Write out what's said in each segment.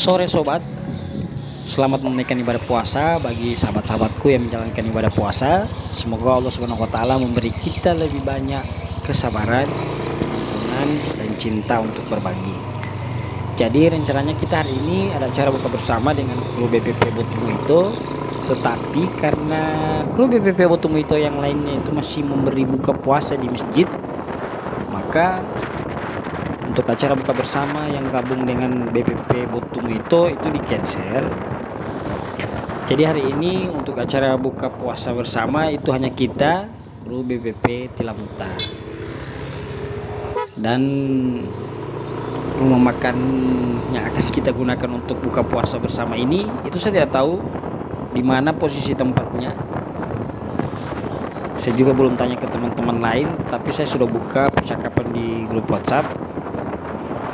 Sore sobat, selamat menunaikan ibadah puasa bagi sahabat-sahabatku yang menjalankan ibadah puasa. Semoga Allah Subhanahu wa taala memberi kita lebih banyak kesabaran, ampunan dan cinta untuk berbagi. Jadi rencananya kita hari ini ada acara buka bersama dengan kru BPP Botumu itu, tetapi karena kru BPP Botumu itu yang lainnya itu masih memberi buka puasa di masjid, maka untuk acara buka bersama yang gabung dengan BPP Botumu itu di cancel. Jadi hari ini untuk acara buka puasa bersama itu hanya kita kru BPP Tilamuta, dan rumah makan yang akan kita gunakan untuk buka puasa bersama ini itu saya tidak tahu di mana posisi tempatnya. Saya juga belum tanya ke teman-teman lain, tetapi saya sudah buka percakapan di grup WhatsApp.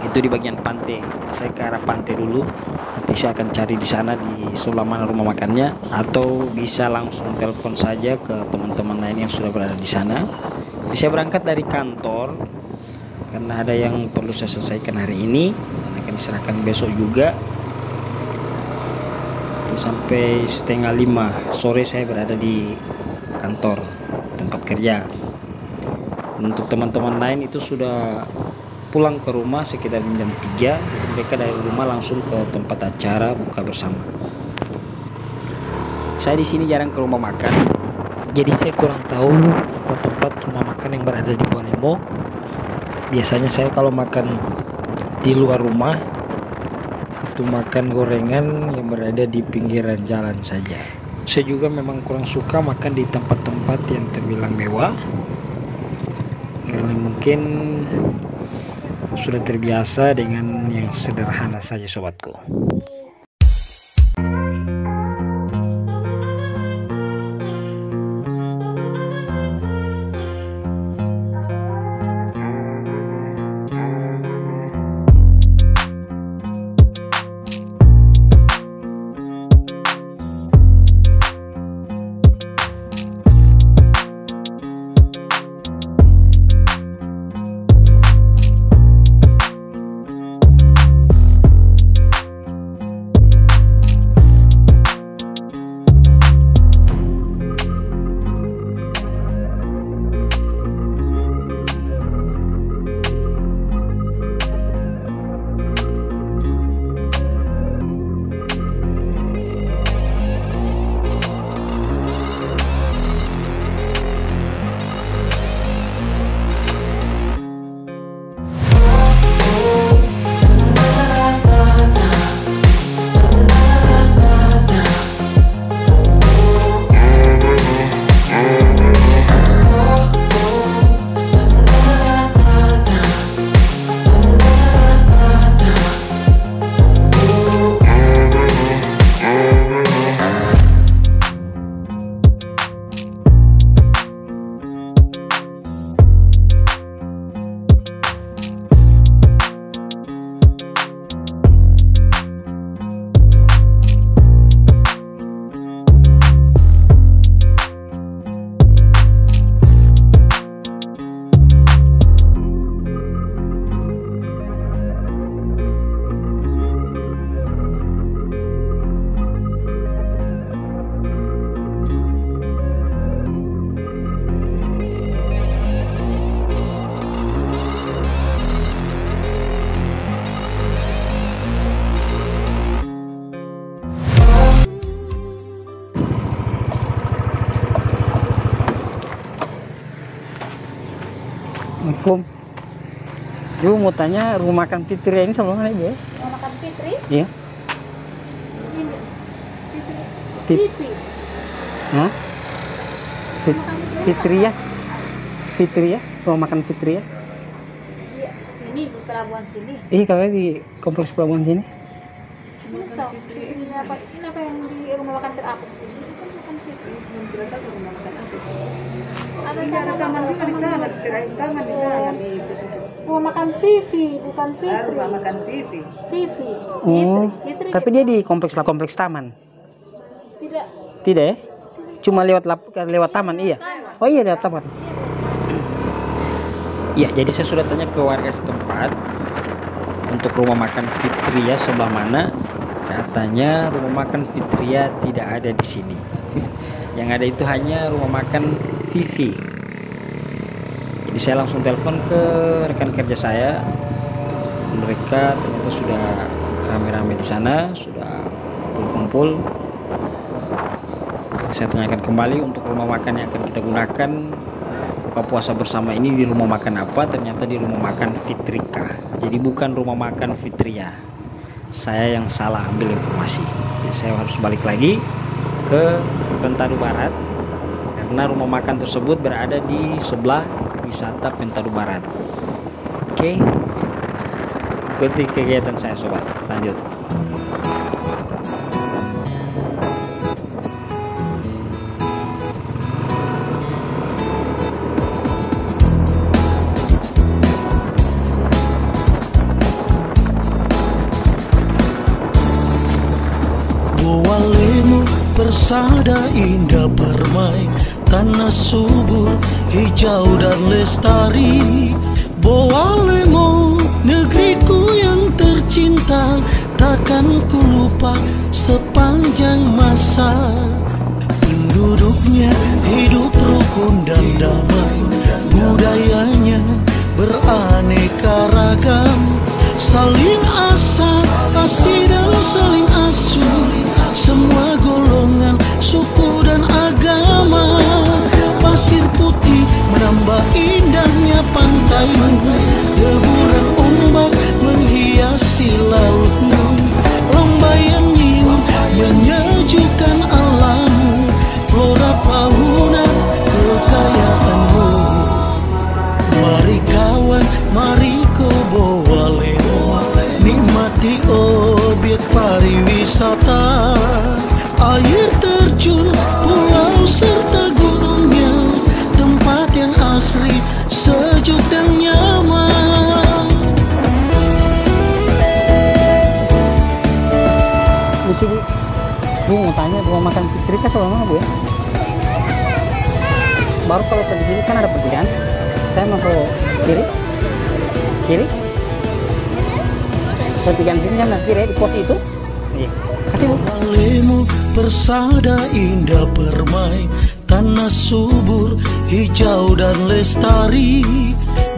Itu di bagian pantai. Saya ke arah pantai dulu. Nanti saya akan cari di sana di sebelah mana rumah makannya, atau bisa langsung telepon saja ke teman-teman lain yang sudah berada di sana. Jadi saya berangkat dari kantor karena ada yang perlu saya selesaikan hari ini dan akan diserahkan besok juga. Sampai 4:30 sore saya berada di kantor tempat kerja. Untuk teman-teman lain itu sudah pulang ke rumah sekitar jam 3. Mereka dari rumah langsung ke tempat acara buka bersama. Saya di sini jarang ke rumah makan, jadi saya kurang tahu tempat rumah makan yang berada di Bonemo. Biasanya saya kalau makan di luar rumah itu makan gorengan yang berada di pinggiran jalan saja. Saya juga memang kurang suka makan di tempat-tempat yang terbilang mewah, karena mungkin sudah terbiasa dengan yang sederhana saja sobatku. Assalamualaikum. Ibu mau tanya rumah makan Fitri ini sama mana ya? Rumah makan Fitri? Iya. Ini. Fitri. Hah? Fitri ya? Rumah makan Fitri ya? Iya, sini di pelabuhan sini. Kalau di kompleks pelabuhan sini. Ini tahu. Ini apa yang di rumah makan terapung sini? Ini kan makan Fitri. Rumah makan apa? Ada taman juga di sana, taman di sana di pesisir. Rumah makan Vivi, bukan Fitri. Rumah makan Vivi. Vivi. Oh, Fitri. tapi dia di kompleks taman. Tidak. Tidak ya? Cuma lewat taman, iya. Oh iya, lewat taman. Ya, jadi saya sudah tanya ke warga setempat untuk rumah makan Fitri ya sebelah mana. Katanya rumah makan Fitria tidak ada di sini. Yang ada itu hanya rumah makan Vivi. Jadi saya langsung telepon ke rekan kerja saya. Mereka ternyata sudah rame-rame di sana, sudah kumpul-kumpul. Saya tanyakan kembali untuk rumah makan yang akan kita gunakan buka puasa bersama ini di rumah makan apa. Ternyata di rumah makan Fitrika. Jadi bukan rumah makan Fitria. Saya yang salah ambil informasi. Jadi saya harus balik lagi ke Pentadu Barat karena rumah makan tersebut berada di sebelah wisata Pentadu Barat. Oke, ikuti kegiatan saya sobat. Lanjut. Walemu persada indah permai, tanah subur, hijau dan lestari. Boalemo negeriku yang tercinta, takkan ku lupa sepanjang masa. Penduduknya hidup rukun dan damai, budayanya beraneka ragam, saling asih dan saling asuh, semua golongan, suku dan agama. Pasir putih menambah indahnya pantaimu, deburan ombak menghiasi lautmu, lambaian nyium menyejukkan alammu, flora fauna kekayaanmu. Mari kawan, mari kobo Walemo, nikmati objek pariwisata, air terjun, pulau serta gunungnya, tempat yang asri, sejuk dan nyaman. Bu mau tanya rumah makan Fitrika sebelah mana Bu ya? Baru kalau ke sini kan ada pertigaan. Saya mau ke kiri. Pertigaan sini saya nanti kiri di pos itu. Iya. Kasih Bu. Walemu persada indah permai, tanah subur, hijau dan lestari.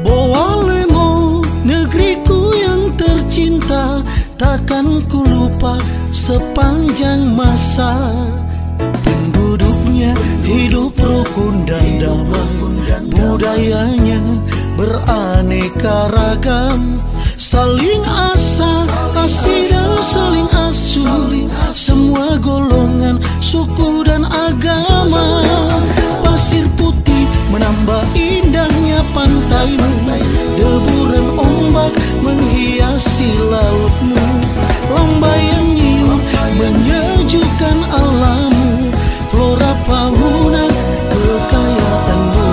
Boalemo negeriku yang tercinta, takkan ku lupa sepanjang masa. Penduduknya hidup rukun dan damai, budayanya beraneka ragam, saling asih dan saling asuh, semua golongan, suku dan agama. Pasir putih menambah indahnya pantaimu, deburan ombak menghiasi lautmu, lambaian nyium menyejukkan alammu, flora fauna kekayaanmu.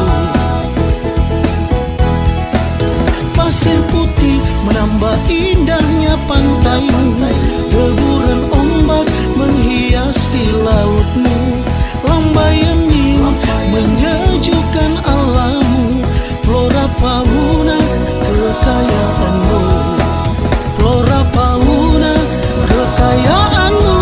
Pasir putih menambah indahnya pantaimu, deburan ombak menghiasi lautmu, lambaian nyium menyejukkan alammu, flora fauna kekayaanmu, flora fauna kekayaanmu.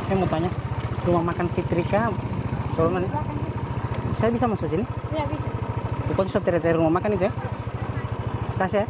Saya mau tanya, rumah makan Fitrika sebelah mana? Saya bisa masuk sini? Tidak bisa. Pokoknya sudah dari rumah makan itu ya? Kasih ya?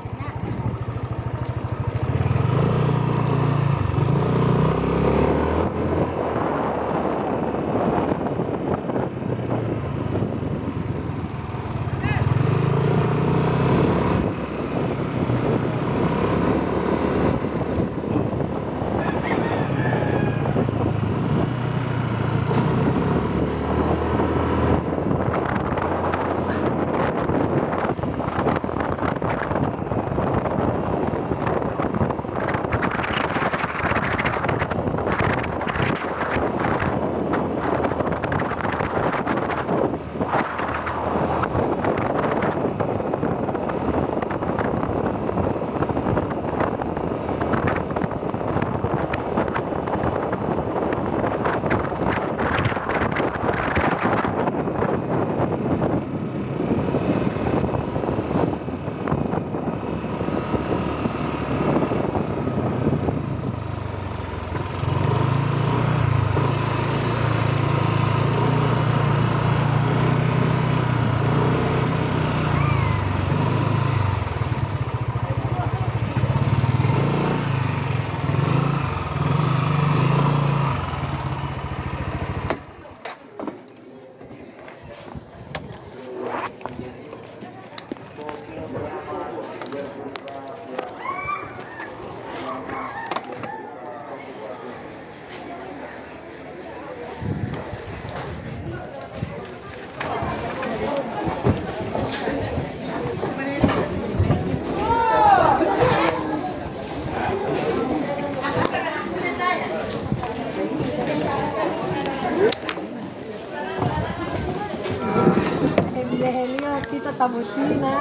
kita tabutina.